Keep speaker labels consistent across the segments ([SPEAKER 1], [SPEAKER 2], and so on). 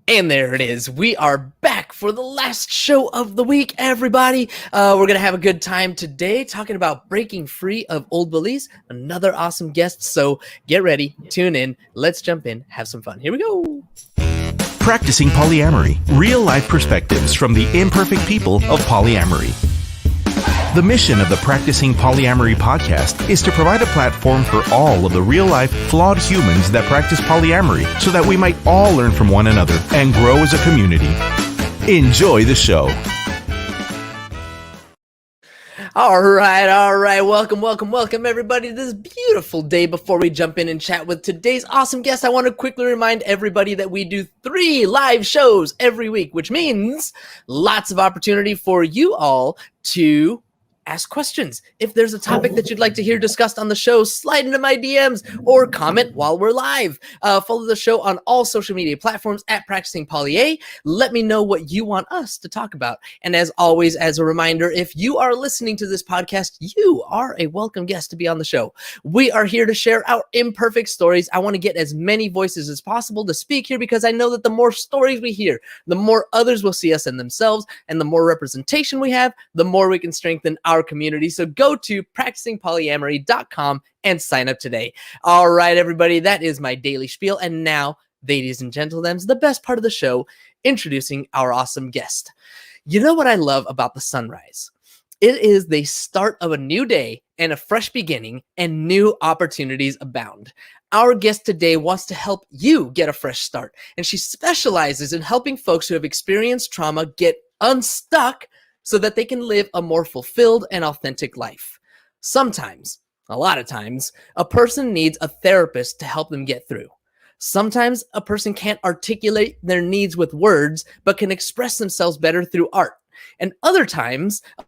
[SPEAKER 1] And there it is. We are back for the last show of the week, everybody. We're going to have a good time today talking about breaking free of old beliefs. Another awesome guest. So get ready, tune in. Let's jump in, have some fun. Here we go.
[SPEAKER 2] Practicing Polyamory, real-life perspectives from the imperfect people of polyamory. The mission of the Practicing Polyamory podcast is to provide a platform for all of the real-life, flawed humans that practice polyamory so that we might all learn from one another and grow as a community. Enjoy the show.
[SPEAKER 1] All right. Welcome, everybody, to this beautiful day. Before we jump in and chat with today's awesome guest, I want to quickly remind everybody that we do 3 live shows every week, which means lots of opportunity for you all to ask questions. If there's a topic that you'd like to hear discussed on the show, slide into my DMs or comment while we're live. Follow the show on all social media platforms at Practicing Polya. Let me know what you want us to talk about. And as always, as a reminder, if you are listening to this podcast, you are a welcome guest to be on the show. We are here to share our imperfect stories. I want to get as many voices as possible to speak here because I know that the more stories we hear, the more others will see us in themselves, and the more representation we have, the more we can strengthen our community. So go to practicingpolyamory.com and sign up today. All right, everybody, that is my daily spiel. And now, ladies and gentlemen, the best part of the show, introducing our awesome guest. You know what I love about the sunrise? It is the start of a new day and a fresh beginning, and new opportunities abound. Our guest today wants to help you get a fresh start, and she specializes in helping folks who have experienced trauma get unstuck so that they can live a more fulfilled and authentic life. Sometimes, a lot of times, a person needs a therapist to help them get through. Sometimes a person can't articulate their needs with words, but can express themselves better through art. And other times, a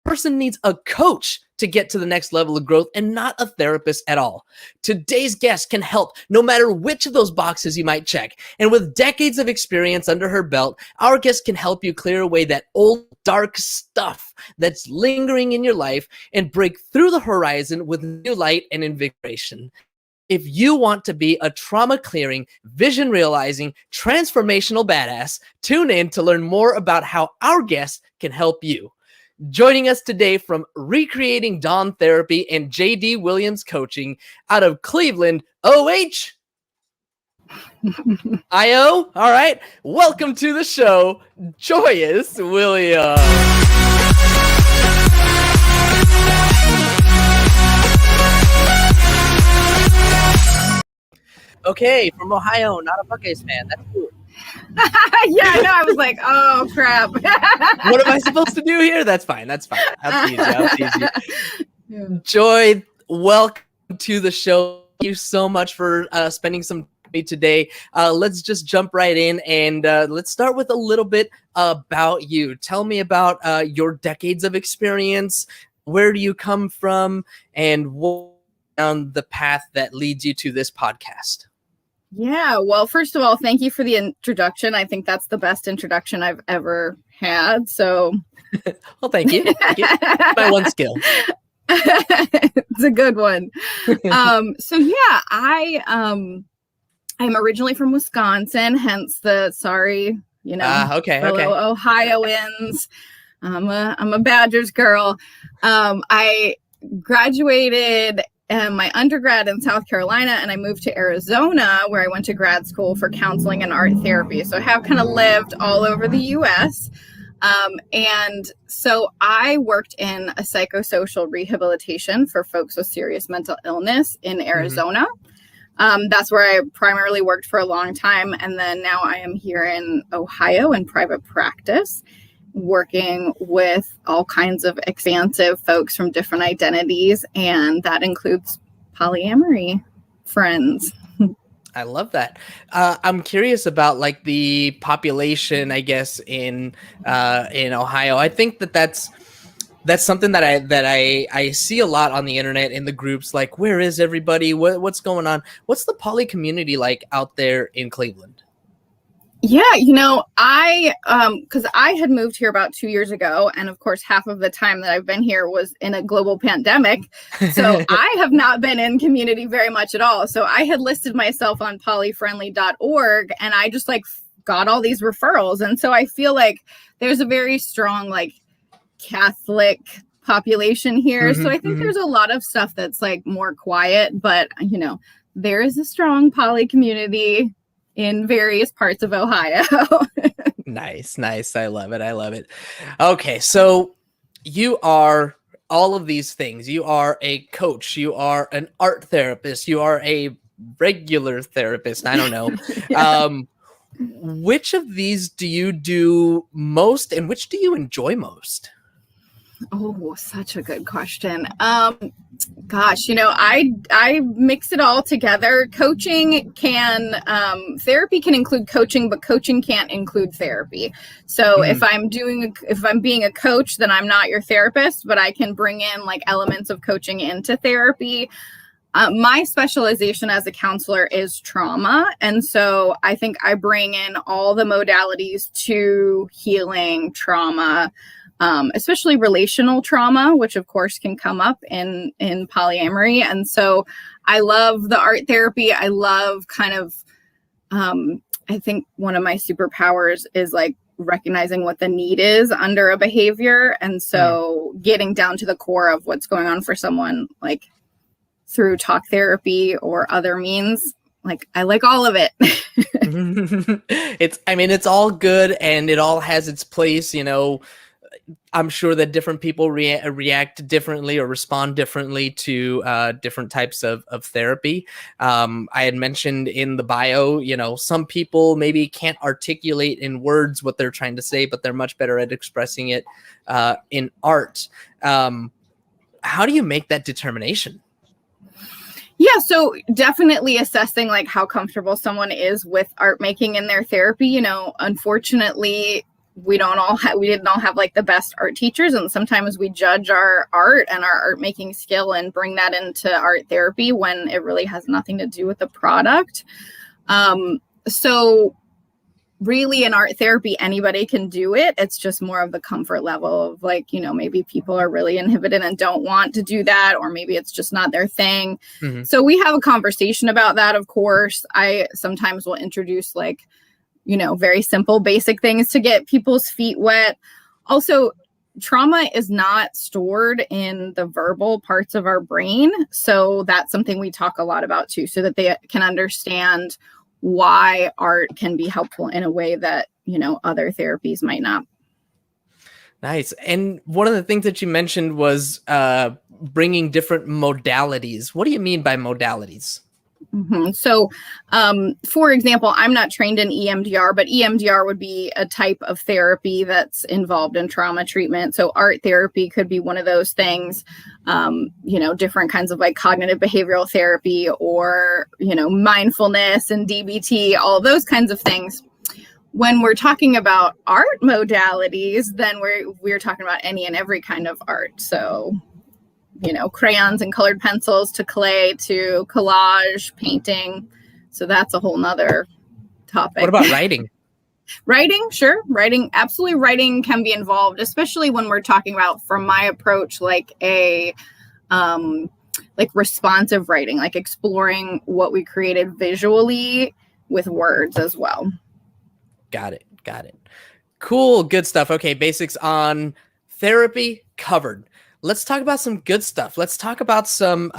[SPEAKER 1] person needs a coach to get to the next level of growth and not a therapist at all. Today's guest can help no matter which of those boxes you might check. And with decades of experience under her belt, our guest can help you clear away that old dark stuff that's lingering in your life and break through the horizon with new light and invigoration. If you want to be a trauma-clearing, vision-realizing, transformational badass, tune in to learn more about how our guest can help you. Joining us today from Recreating Dawn Therapy and J.D. Williams Coaching out of Cleveland, O.H. I.O. All right. Welcome to the show, Joyous Williams. Okay, from Ohio, not a Buckeyes fan. That's cool.
[SPEAKER 3] Yeah, I know. I was like, oh, crap.
[SPEAKER 1] What am I supposed to do here? That's fine. That's easy. Yeah. Joy, welcome to the show. Thank you so much for spending some time today. Let's just jump right in and let's start with a little bit about you. Tell me about your decades of experience. Where do you come from? And what down the path that leads you to this podcast?
[SPEAKER 3] Yeah, well, first of all, thank you for the introduction. I think that's the best introduction I've ever had. So,
[SPEAKER 1] well, thank you. My one skill.
[SPEAKER 3] It's a good one. So yeah, I'm originally from Wisconsin, hence the fellow Ohioans. I'm a Badgers girl. I graduated my undergrad in South Carolina, and I moved to Arizona, where I went to grad school for counseling and art therapy. So I have kind of lived all over the U.S. And so I worked in a psychosocial rehabilitation for folks with serious mental illness in Arizona. That's where I primarily worked for a long time. And then now I am here in Ohio in private practice, working with all kinds of expansive folks from different identities, and that includes polyamory friends.
[SPEAKER 1] I love that. I'm curious about like the population, I guess, in Ohio. I think that's something that I see a lot on the internet in the groups. Like, where is everybody? What's going on? What's the poly community like out there in Cleveland?
[SPEAKER 3] Yeah, because I had moved here about 2 years ago. And of course, half of the time that I've been here was in a global pandemic. So I have not been in community very much at all. So I had listed myself on polyfriendly.org, and I just got all these referrals. And so I feel like there's a very strong like Catholic population here. So I think there's a lot of stuff that's like more quiet, but you know, there is a strong poly community in various parts of Ohio.
[SPEAKER 1] Nice. I love it. Okay, so you are all of these things. You are a coach, you are an art therapist, you are a regular therapist. I don't know.
[SPEAKER 3] Yeah.
[SPEAKER 1] Which of these do you do most and which do you enjoy most?
[SPEAKER 3] Oh, such a good question. Gosh, you know, I mix it all together. Coaching can, therapy can include coaching, but coaching can't include therapy. So if I'm being a coach, then I'm not your therapist, but I can bring in like elements of coaching into therapy. My specialization as a counselor is trauma. And so I think I bring in all the modalities to healing trauma, especially relational trauma, which of course can come up in polyamory. And so I love the art therapy. I love kind of, I think one of my superpowers is like recognizing what the need is under a behavior. And so getting down to the core of what's going on for someone, like through talk therapy or other means. Like, I like all of it.
[SPEAKER 1] It's all good and it all has its place, you know. I'm sure that different people react differently or respond differently to different types of therapy. I had mentioned in the bio, you know, some people maybe can't articulate in words what they're trying to say, but they're much better at expressing it in art. How do you make that determination?
[SPEAKER 3] Yeah, so definitely assessing like how comfortable someone is with art making in their therapy. You know, unfortunately, we didn't all have like the best art teachers, and sometimes we judge our art and our art making skill and bring that into art therapy when it really has nothing to do with the product. So really in art therapy, anybody can do it. It's just more of the comfort level of like, you know, maybe people are really inhibited and don't want to do that, or maybe it's just not their thing. So we have a conversation about that. Of course, I sometimes will introduce like, you know, very simple, basic things to get people's feet wet. Also, trauma is not stored in the verbal parts of our brain. So that's something we talk a lot about too, so that they can understand why art can be helpful in a way that, you know, other therapies might not.
[SPEAKER 1] Nice. And one of the things that you mentioned was bringing different modalities. What do you mean by modalities?
[SPEAKER 3] So, for example, I'm not trained in EMDR, but EMDR would be a type of therapy that's involved in trauma treatment. So art therapy could be one of those things, you know, different kinds of like cognitive behavioral therapy or, you know, mindfulness and DBT, all those kinds of things. When we're talking about art modalities, then we're talking about any and every kind of art. So, you know, crayons and colored pencils to clay to collage, painting. So that's a whole nother topic.
[SPEAKER 1] What about writing?
[SPEAKER 3] Writing, sure. Writing, absolutely. Writing can be involved, especially when we're talking about, from my approach, like a like responsive writing, like exploring what we created visually with words as well. Got it.
[SPEAKER 1] Cool. Good stuff. Okay. Basics on therapy covered. Let's talk about some good stuff. Let's talk about some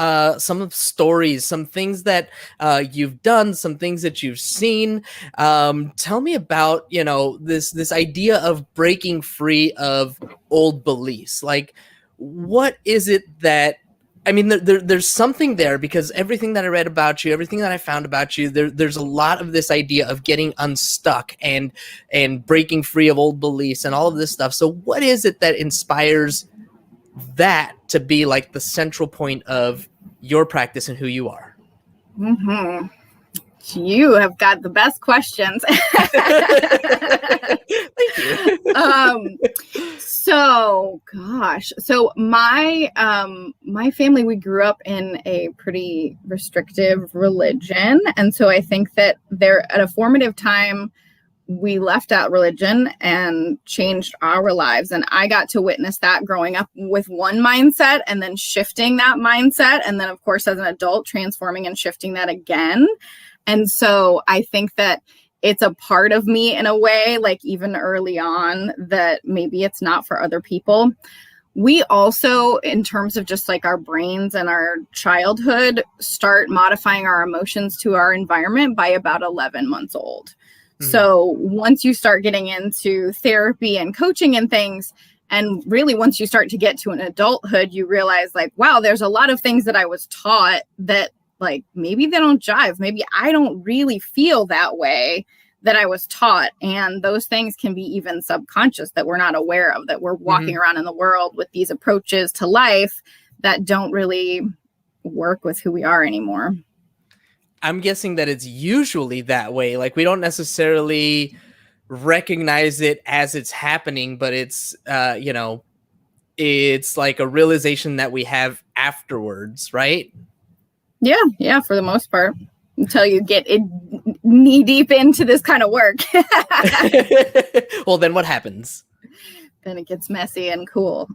[SPEAKER 1] stories, some things that you've done, some things that you've seen. Tell me about, you know, this idea of breaking free of old beliefs. Like, what is it that, I mean, there's something there, because everything that I read about you, everything that I found about you, there's a lot of this idea of getting unstuck and breaking free of old beliefs and all of this stuff. So what is it that inspires that to be like the central point of your practice and who you are?
[SPEAKER 3] You have got the best questions.
[SPEAKER 1] Thank you.
[SPEAKER 3] So my family, we grew up in a pretty restrictive religion. And so I think that there at a formative time, we left out religion and changed our lives. And I got to witness that growing up with one mindset and then shifting that mindset. And then, of course, as an adult, transforming and shifting that again. And so I think that it's a part of me in a way, like even early on, that maybe it's not for other people. We also, in terms of just like our brains and our childhood, start modifying our emotions to our environment by about 11 months old. Mm-hmm. So once you start getting into therapy and coaching and things, and really once you start to get to an adulthood, you realize like, wow, there's a lot of things that I was taught that like maybe they don't jive. Maybe I don't really feel that way that I was taught. And those things can be even subconscious that we're not aware of, that we're walking around in the world with these approaches to life that don't really work with who we are anymore.
[SPEAKER 1] I'm guessing that it's usually that way. Like we don't necessarily recognize it as it's happening, but it's, it's like a realization that we have afterwards, right?
[SPEAKER 3] Yeah, for the most part, until you get knee deep into this kind of work.
[SPEAKER 1] Well, then what happens?
[SPEAKER 3] Then it gets messy and cool.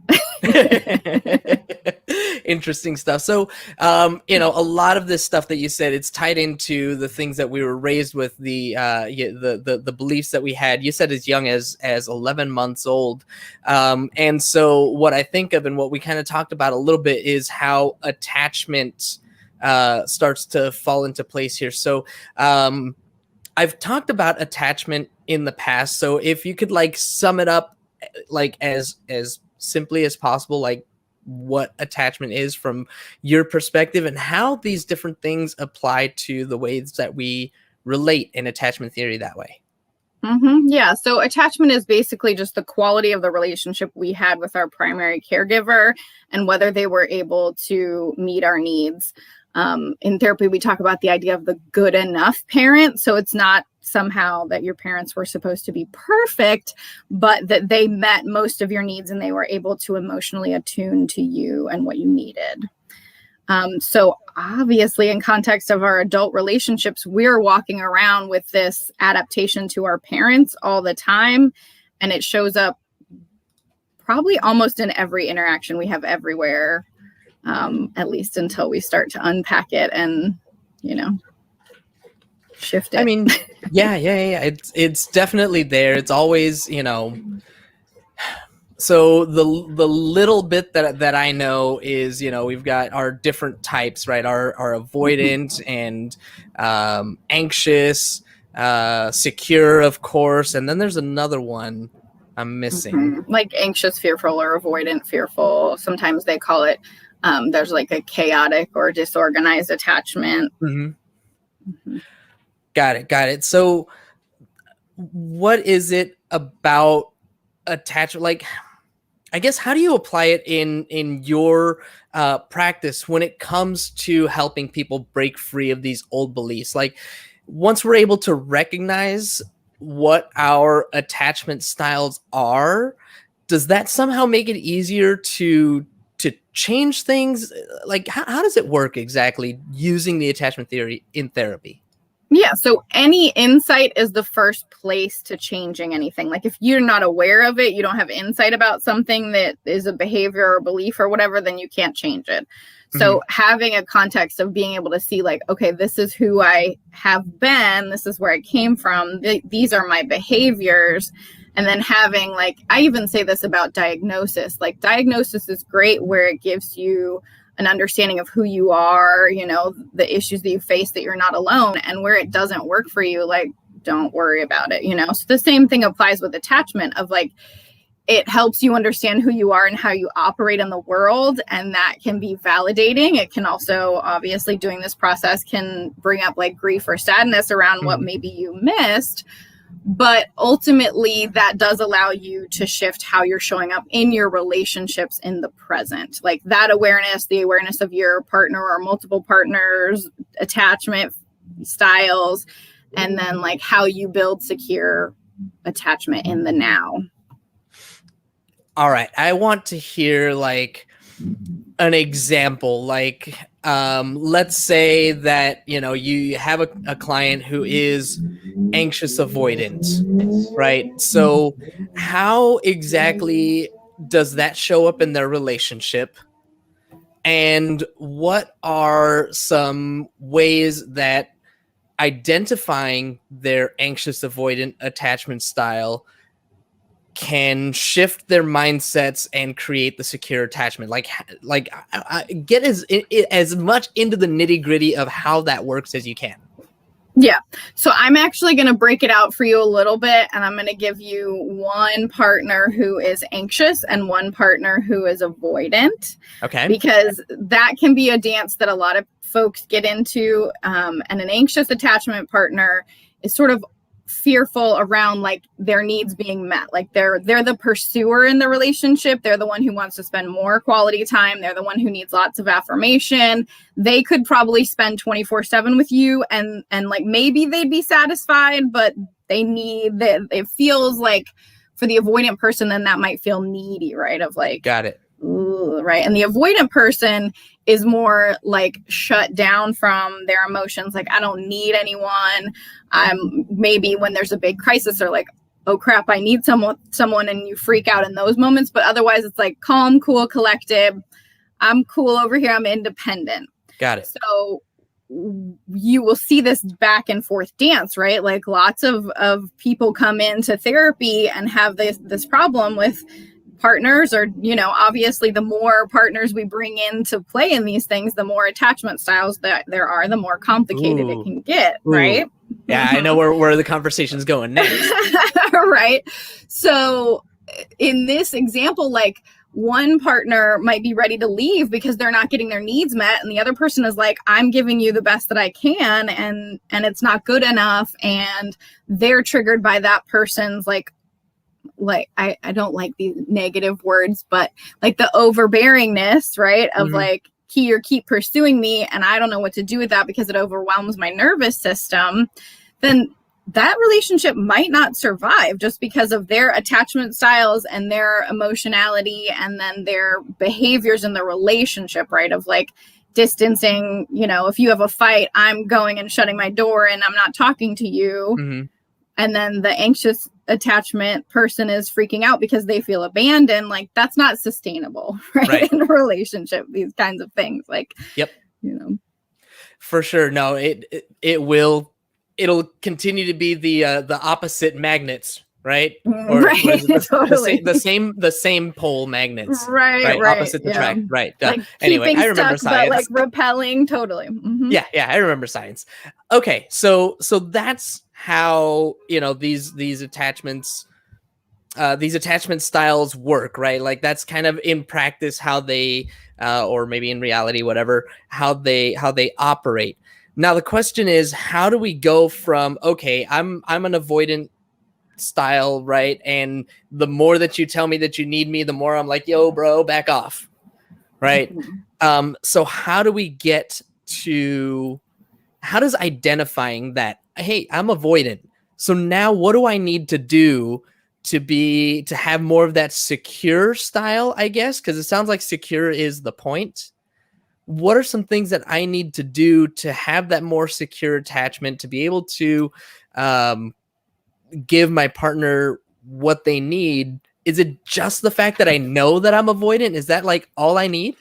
[SPEAKER 1] Interesting stuff. So, a lot of this stuff that you said, it's tied into the things that we were raised with, the beliefs that we had. You said as young as 11 months old. And so what I think of and what we kind of talked about a little bit is how attachment starts to fall into place here. So I've talked about attachment in the past. So if you could like sum it up like as simply as possible, like what attachment is from your perspective and how these different things apply to the ways that we relate in attachment theory that way.
[SPEAKER 3] Yeah. So attachment is basically just the quality of the relationship we had with our primary caregiver and whether they were able to meet our needs. In therapy, we talk about the idea of the good enough parent. So it's not somehow that your parents were supposed to be perfect, but that they met most of your needs and they were able to emotionally attune to you and what you needed. So obviously in context of our adult relationships, we're walking around with this adaptation to our parents all the time. And it shows up probably almost in every interaction we have everywhere. At least until we start to unpack it and, shift it.
[SPEAKER 1] I mean, yeah. It's definitely there. It's always, so the little bit that I know is, we've got our different types, right? Our avoidant and anxious, secure, of course. And then there's another one I'm missing.
[SPEAKER 3] Like anxious, fearful, or avoidant, fearful. Sometimes they call it there's like a chaotic or disorganized attachment.
[SPEAKER 1] Got it. So what is it about attachment? Like, I guess, how do you apply it in your practice when it comes to helping people break free of these old beliefs? Like, once we're able to recognize what our attachment styles are, does that somehow make it easier to change things? Like, how does it work exactly using the attachment theory in therapy?
[SPEAKER 3] Yeah. So any insight is the first place to changing anything. Like if you're not aware of it, you don't have insight about something that is a behavior or belief or whatever, then you can't change it. So having a context of being able to see like, okay, this is who I have been. This is where I came from. These are my behaviors. And then having like, I even say this about diagnosis, like diagnosis is great where it gives you an understanding of who you are, the issues that you face, that you're not alone. And where it doesn't work for you, like, don't worry about it, So the same thing applies with attachment of like, it helps you understand who you are and how you operate in the world. And that can be validating. It can also, obviously, doing this process can bring up like grief or sadness around what maybe you missed. But ultimately, that does allow you to shift how you're showing up in your relationships in the present. Like that awareness, the awareness of your partner or multiple partners, attachment styles, and then like how you build secure attachment in the now.
[SPEAKER 1] All right. I want to hear like an example. Like, let's say that, you have a client who is anxious avoidant, right? So how exactly does that show up in their relationship? And what are some ways that identifying their anxious avoidant attachment style can shift their mindsets and create the secure attachment. Get as much into the nitty gritty of how that works as you can.
[SPEAKER 3] Yeah. So I'm actually going to break it out for you a little bit, and I'm going to give you one partner who is anxious and one partner who is avoidant.
[SPEAKER 1] Okay.
[SPEAKER 3] Because that can be a dance that a lot of folks get into. And an anxious attachment partner is sort of fearful around like their needs being met. Like they're the pursuer in the relationship. They're the one who wants to spend more quality time. They're the one who needs lots of affirmation. They could probably spend 24/7 with you and like maybe they'd be satisfied, but they need that. It feels like for the avoidant person, then that might feel needy, right? Of like,
[SPEAKER 1] got it.
[SPEAKER 3] Ooh, right. And the avoidant person is more like shut down from their emotions. Like, I don't need anyone. Maybe when there's a big crisis, they're like, oh crap, I need someone, and you freak out in those moments. But otherwise it's like calm, cool, collected. I'm cool over here. I'm independent.
[SPEAKER 1] Got it.
[SPEAKER 3] So you will see this back and forth dance, right? Like lots of people come into therapy and have this problem with partners, or, you know, obviously the more partners we bring into play in these things, the more attachment styles that there are, the more complicated it can get, right?
[SPEAKER 1] Yeah, I know where the conversation's going next.
[SPEAKER 3] Right. So in this example, like one partner might be ready to leave because they're not getting their needs met, and the other person is like, I'm giving you the best that I can, and it's not good enough, and they're triggered by that person's like I don't like these negative words, but like the overbearingness, right? Of like, keep pursuing me and I don't know what to do with that because it overwhelms my nervous system. Then that relationship might not survive just because of their attachment styles and their emotionality, and then their behaviors in the relationship, right? Of like distancing, you know, if you have a fight, I'm going and shutting my door and I'm not talking to you. And then the anxious attachment person is freaking out because they feel abandoned. Like that's not sustainable, right? In a relationship, these kinds of things, like,
[SPEAKER 1] yep,
[SPEAKER 3] you know,
[SPEAKER 1] for sure. No, it'll continue to be the opposite magnets, right? Or
[SPEAKER 3] right, totally.
[SPEAKER 1] the same pole magnets,
[SPEAKER 3] right.
[SPEAKER 1] Opposite the track, right?
[SPEAKER 3] Like
[SPEAKER 1] anyway, I remember
[SPEAKER 3] stuck,
[SPEAKER 1] science,
[SPEAKER 3] but like repelling, totally.
[SPEAKER 1] Yeah, I remember science. Okay, so that's how, you know, these attachment styles work, right? Like that's kind of in practice how they or maybe in reality, whatever, how they operate. Now the question is, how do we go from, okay, I'm an avoidant style, right? And the more that you tell me that you need me, the more I'm like, yo, bro, back off, right? So how do we get to, how does identifying that, hey, I'm avoidant, so now what do I need to do to have more of that secure style, I guess, because it sounds like secure is the point. What are some things that I need to do to have that more secure attachment, to be able to give my partner what they need? Is it just the fact that I know that I'm avoidant? Is that like all I need?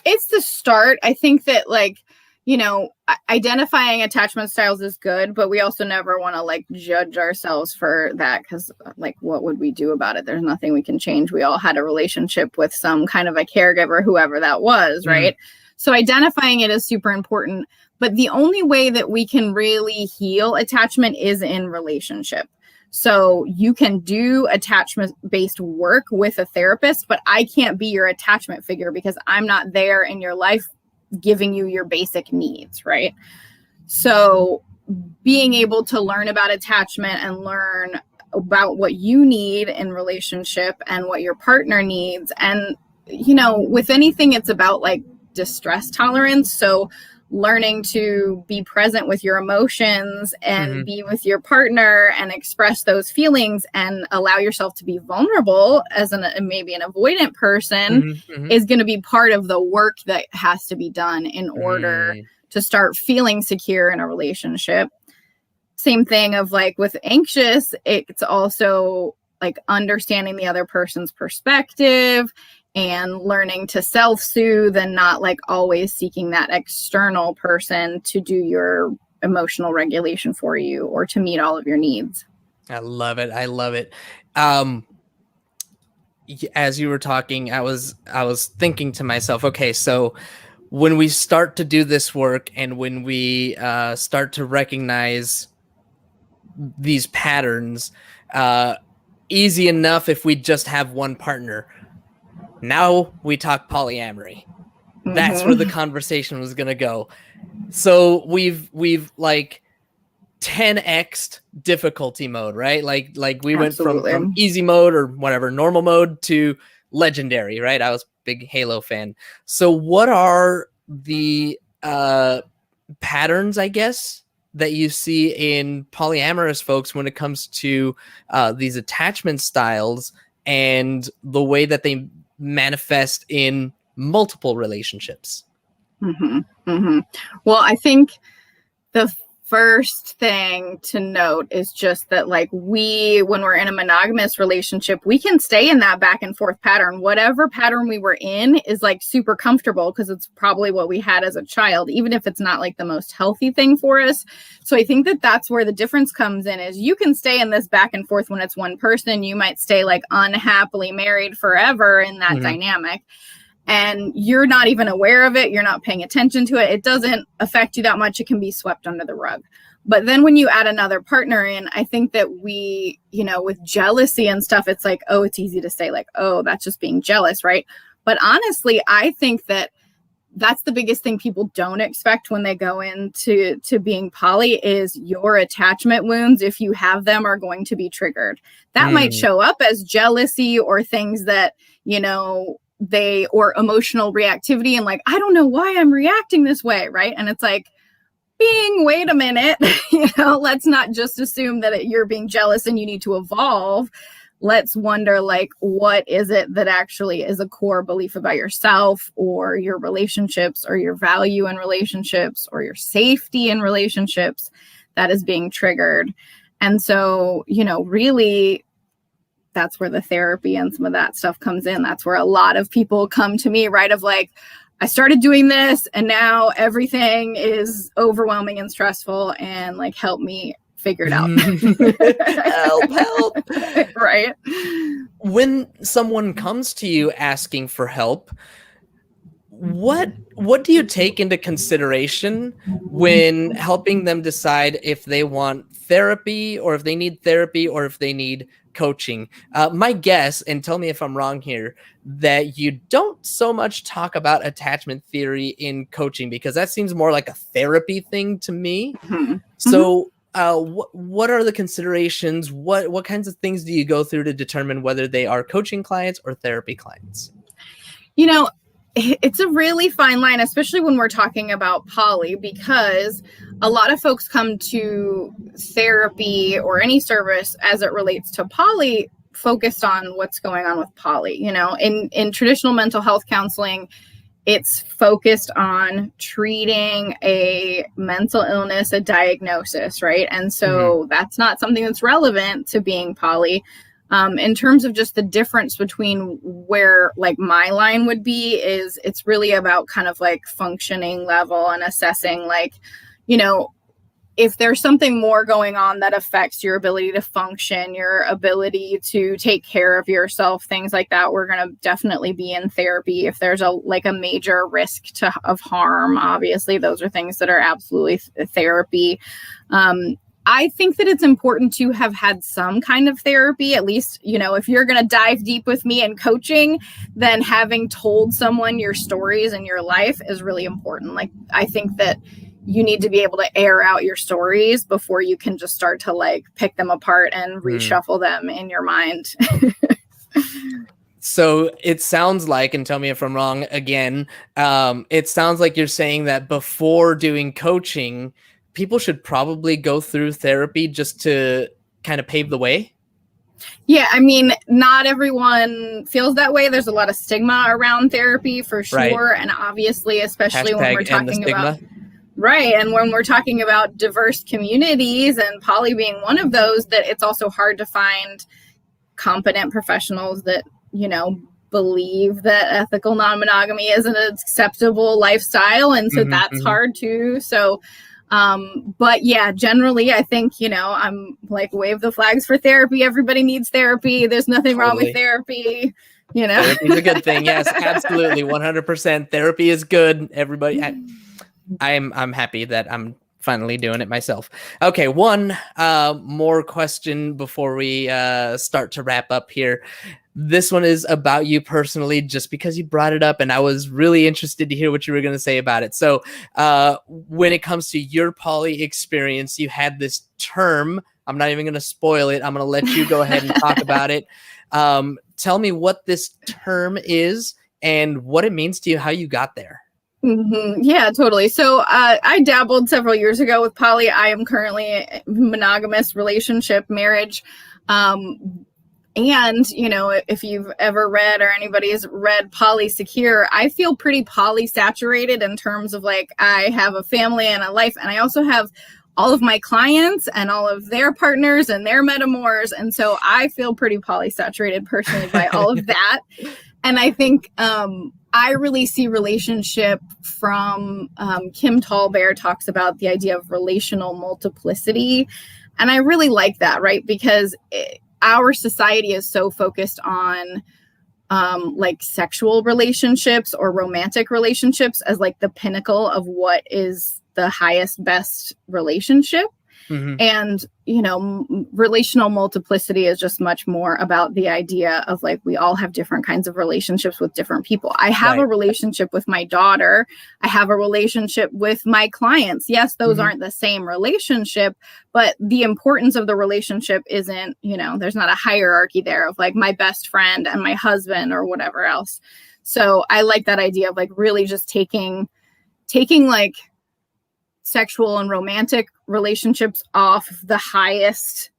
[SPEAKER 3] It's the start. I think that, like, you know, identifying attachment styles is good, but we also never want to like judge ourselves for that, because like, what would we do about it? There's nothing we can change. We all had a relationship with some kind of a caregiver, whoever that was, right? So identifying it is super important, but the only way that we can really heal attachment is in relationship. So you can do attachment-based work with a therapist, but I can't be your attachment figure because I'm not there in your life giving you your basic needs, right? So being able to learn about attachment and learn about what you need in relationship and what your partner needs. And, you know, with anything, it's about like distress tolerance. So learning to be present with your emotions and be with your partner and express those feelings and allow yourself to be vulnerable as maybe an avoidant person is going to be part of the work that has to be done in order to start feeling secure in a relationship. Same thing of like with anxious, it's also like understanding the other person's perspective and learning to self-soothe and not like always seeking that external person to do your emotional regulation for you or to meet all of your needs.
[SPEAKER 1] I love it. I love it. As you were talking, I was thinking to myself, okay, so when we start to do this work and when we start to recognize these patterns, easy enough if we just have one partner. Now we talk polyamory. That's where the conversation was going to go. So we've like 10x'd difficulty mode, right? Like we went from easy mode or whatever, normal mode to legendary, right? I was a big Halo fan. So what are the patterns, I guess, that you see in polyamorous folks when it comes to these attachment styles and the way that they manifest in multiple relationships?
[SPEAKER 3] Well, I think the first thing to note is just that, like, when we're in a monogamous relationship, we can stay in that back and forth pattern. Whatever pattern we were in is like super comfortable because it's probably what we had as a child, even if it's not like the most healthy thing for us. So I think that that's where the difference comes in, is you can stay in this back and forth when it's one person. You might stay like unhappily married forever in that dynamic. And you're not even aware of it. You're not paying attention to it. It doesn't affect you that much. It can be swept under the rug. But then when you add another partner in, I think that we, with jealousy and stuff, it's like, oh, it's easy to say like, oh, that's just being jealous, right? But honestly, I think that that's the biggest thing people don't expect when they go into being poly is your attachment wounds, if you have them, are going to be triggered. That might show up as jealousy or things that, or emotional reactivity and like, I don't know why I'm reacting this way, right? And it's like, wait a minute, let's not just assume that you're being jealous and you need to evolve. Let's wonder, like, what is it that actually is a core belief about yourself or your relationships or your value in relationships or your safety in relationships that is being triggered. And so, really, that's where the therapy and some of that stuff comes in. That's where a lot of people come to me, right? Of like, I started doing this and now everything is overwhelming and stressful, and like, help me figure it out.
[SPEAKER 1] help.
[SPEAKER 3] Right.
[SPEAKER 1] When someone comes to you asking for help, what do you take into consideration when helping them decide if they want therapy or if they need therapy or if they need coaching? My guess, and tell me if I'm wrong here, that you don't so much talk about attachment theory in coaching because that seems more like a therapy thing to me. So what are the considerations? What kinds of things do you go through to determine whether they are coaching clients or therapy clients?
[SPEAKER 3] It's a really fine line, especially when we're talking about poly, because a lot of folks come to therapy or any service as it relates to poly focused on what's going on with poly. In traditional mental health counseling, it's focused on treating a mental illness, a diagnosis, right? And so that's not something that's relevant to being poly. In terms of just the difference between where like my line would be is it's really about kind of like functioning level and assessing like, if there's something more going on that affects your ability to function, your ability to take care of yourself, things like that, we're going to definitely be in therapy. If there's a major risk of harm, obviously those are things that are absolutely therapy. I think that it's important to have had some kind of therapy, at least, if you're going to dive deep with me in coaching, then having told someone your stories and your life is really important. Like, I think that you need to be able to air out your stories before you can just start to like pick them apart and reshuffle them in your mind.
[SPEAKER 1] So it sounds like, and tell me if I'm wrong again, it sounds like you're saying that before doing coaching, people should probably go through therapy just to kind of pave the way.
[SPEAKER 3] Yeah, I mean, not everyone feels that way. There's a lot of stigma around therapy for sure. Right. And obviously, especially when we're talking about and when we're talking about diverse communities and poly being one of those, that it's also hard to find competent professionals that, believe that ethical non-monogamy is an acceptable lifestyle. And so that's hard too. So But yeah, generally, I think, I'm like, wave the flags for therapy. Everybody needs therapy. There's nothing wrong with therapy.
[SPEAKER 1] Therapy's a good thing. Yes, absolutely. 100%. Therapy is good. Everybody, I'm happy that I'm finally doing it myself. Okay, one more question before we start to wrap up here. This one is about you personally, just because you brought it up, and I was really interested to hear what you were going to say about it. So when it comes to your poly experience, you had this term. I'm not even going to spoil it. I'm going to let you go ahead and talk about it. Tell me what this term is and what it means to you, how you got there.
[SPEAKER 3] Yeah, totally. So I dabbled several years ago with poly. I am currently a monogamous relationship, marriage. And, if you've ever read or anybody's read Polysecure, I feel pretty polysaturated in terms of like, I have a family and a life, and I also have all of my clients and all of their partners and their metamors. And so I feel pretty polysaturated personally by all of that. And I think I really see relationship from Kim Tallbear talks about the idea of relational multiplicity. And I really like that, right? Because our society is so focused on like sexual relationships or romantic relationships as like the pinnacle of what is the highest, best relationship. Mm-hmm. And, relational multiplicity is just much more about the idea of like, we all have different kinds of relationships with different people. I have a relationship with my daughter. I have a relationship with my clients. Yes, those aren't the same relationship, but the importance of the relationship isn't, there's not a hierarchy there of like my best friend and my husband or whatever else. So I like that idea of like really just taking like sexual and romantic relationships off the highest,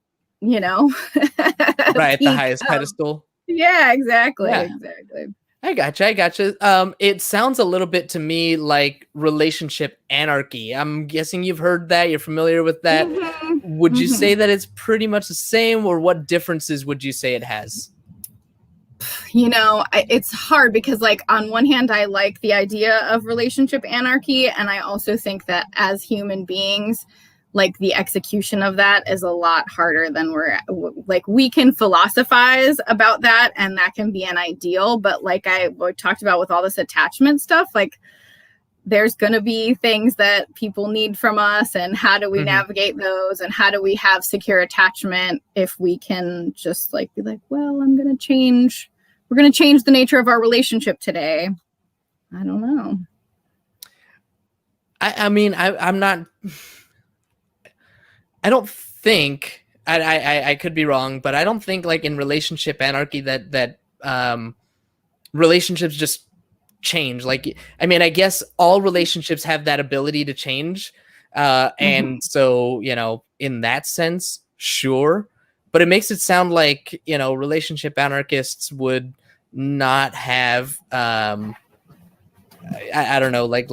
[SPEAKER 1] right, the highest pedestal.
[SPEAKER 3] Yeah, exactly.
[SPEAKER 1] I gotcha. It sounds a little bit to me like relationship anarchy. I'm guessing you've heard that, you're familiar with that. Would you say that it's pretty much the same, or what differences would you say it has?
[SPEAKER 3] It's hard because like on one hand, I like the idea of relationship anarchy. And I also think that as human beings, like the execution of that is a lot harder than we can philosophize about that. And that can be an ideal. But like I talked about with all this attachment stuff, like there's going to be things that people need from us. And how do we navigate those? And how do we have secure attachment if we can just like be like, well, we're going to change the nature of our relationship today. I don't know.
[SPEAKER 1] I don't think, I could be wrong, but I don't think like in relationship anarchy that relationships just change. Like, I guess all relationships have that ability to change. And so, in that sense, sure. But it makes it sound like, relationship anarchists would not have, I don't know, like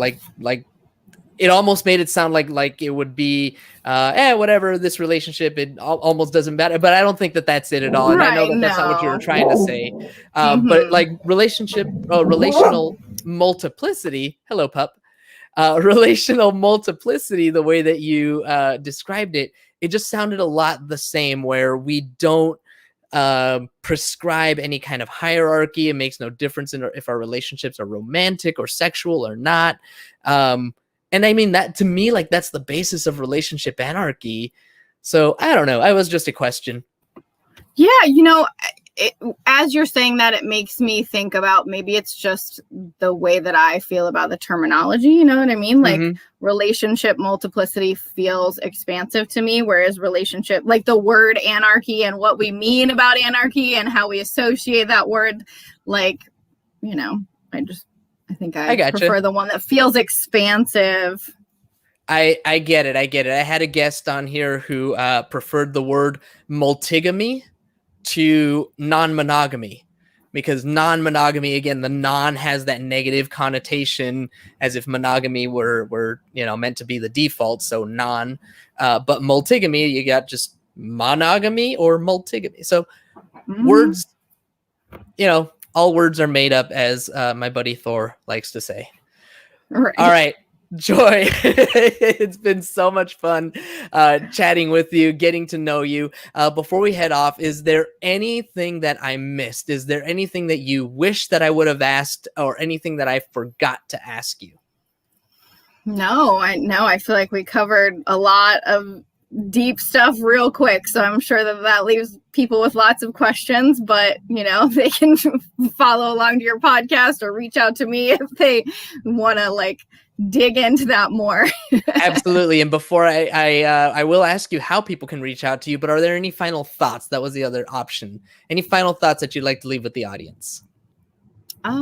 [SPEAKER 1] it almost made it sound like it would be, whatever, this relationship, it almost doesn't matter. But I don't think that that's it at all. And I know that that's not what you were trying to say. But like relational multiplicity, hello, pup. Relational multiplicity, the way that you described it, it just sounded a lot the same, where we don't prescribe any kind of hierarchy. It makes no difference if our relationships are romantic or sexual or not. And that to me, like that's the basis of relationship anarchy. So I don't know. It was just a question.
[SPEAKER 3] Yeah, as you're saying that, it makes me think about maybe it's just the way that I feel about the terminology. You know what I mean? Like relationship multiplicity feels expansive to me, whereas relationship, like the word anarchy and what we mean about anarchy and how we associate that word, like, I think I prefer the one that feels expansive.
[SPEAKER 1] I get it. I had a guest on here who preferred the word multigamy to non-monogamy, because non-monogamy, again, the non has that negative connotation as if monogamy were meant to be the default, so non. But multigamy, you got just monogamy or multigamy. So words, all words are made up, as my buddy Thor likes to say.
[SPEAKER 3] Right.
[SPEAKER 1] All right. Joy, it's been so much fun chatting with you, getting to know you. Before we head off, is there anything that I missed? Is there anything that you wish that I would have asked, or anything that I forgot to ask you?
[SPEAKER 3] No, I feel like we covered a lot of deep stuff real quick, so I'm sure that leaves people with lots of questions, but they can follow along to your podcast or reach out to me if they want to dig into that more.
[SPEAKER 1] Absolutely. And before I will ask you how people can reach out to you, but are there any final thoughts? That was the other option. Any final thoughts that you'd like to leave with the audience?
[SPEAKER 3] I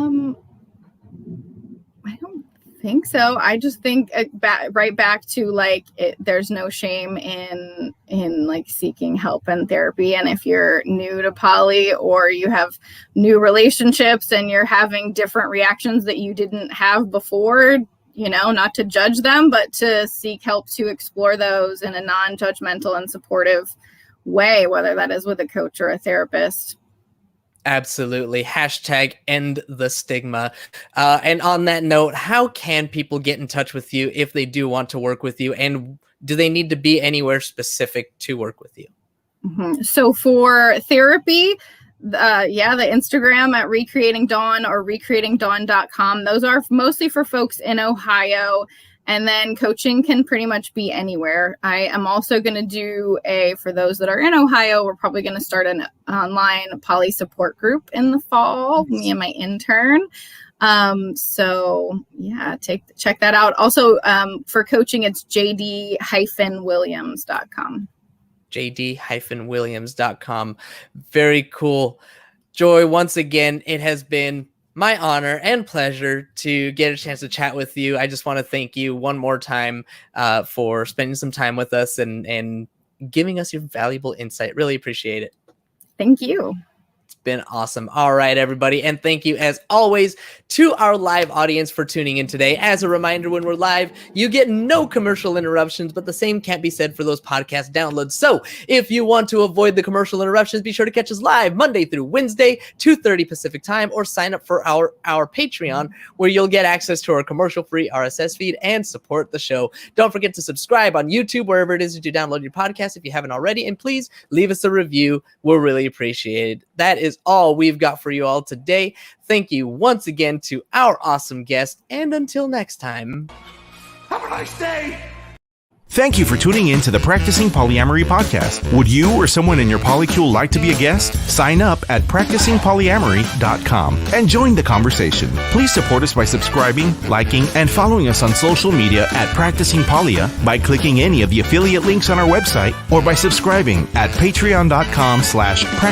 [SPEAKER 3] don't think so. I just think right back to there's no shame in seeking help and therapy. And if you're new to poly, or you have new relationships and you're having different reactions that you didn't have before, not to judge them, but to seek help to explore those in a non-judgmental and supportive way, whether that is with a coach or a therapist.
[SPEAKER 1] Absolutely. #end the stigma. And on that note, how can people get in touch with you if they do want to work with you? And do they need to be anywhere specific to work with you?
[SPEAKER 3] Mm-hmm. So for therapy, the Instagram at Recreating Dawn or recreatingdawn.com. Those are mostly for folks in Ohio. And then coaching can pretty much be anywhere. I am also going to do for those that are in Ohio, we're probably going to start an online poly support group in the fall, me and my intern. Check that out. Also, for coaching, it's jd-williams.com.
[SPEAKER 1] jd-williams.com. Very cool. Joy, once again, it has been my honor and pleasure to get a chance to chat with you. I just want to thank you one more time for spending some time with us and giving us your valuable insight. Really appreciate it.
[SPEAKER 3] Thank you.
[SPEAKER 1] It's been awesome. All right, everybody. And thank you, as always, to our live audience for tuning in today. As a reminder, when we're live, you get no commercial interruptions, but the same can't be said for those podcast downloads. So if you want to avoid the commercial interruptions, be sure to catch us live Monday through Wednesday, 2:30 Pacific time, or sign up for our Patreon, where you'll get access to our commercial-free RSS feed and support the show. Don't forget to subscribe on YouTube, wherever it is that you download your podcast, if you haven't already. And please leave us a review. We'll really appreciate it. That is all we've got for you all today. Thank you once again to our awesome guest, and until next time,
[SPEAKER 2] have a nice day. Thank you for tuning in to the Practicing Polyamory podcast. Would you or someone in your polycule like to be a guest? Sign up at practicingpolyamory.com and join the conversation. Please support us by subscribing, liking, and following us on social media at Practicing Polya by clicking any of the affiliate links on our website, or by subscribing at patreon.com/practicingpolya.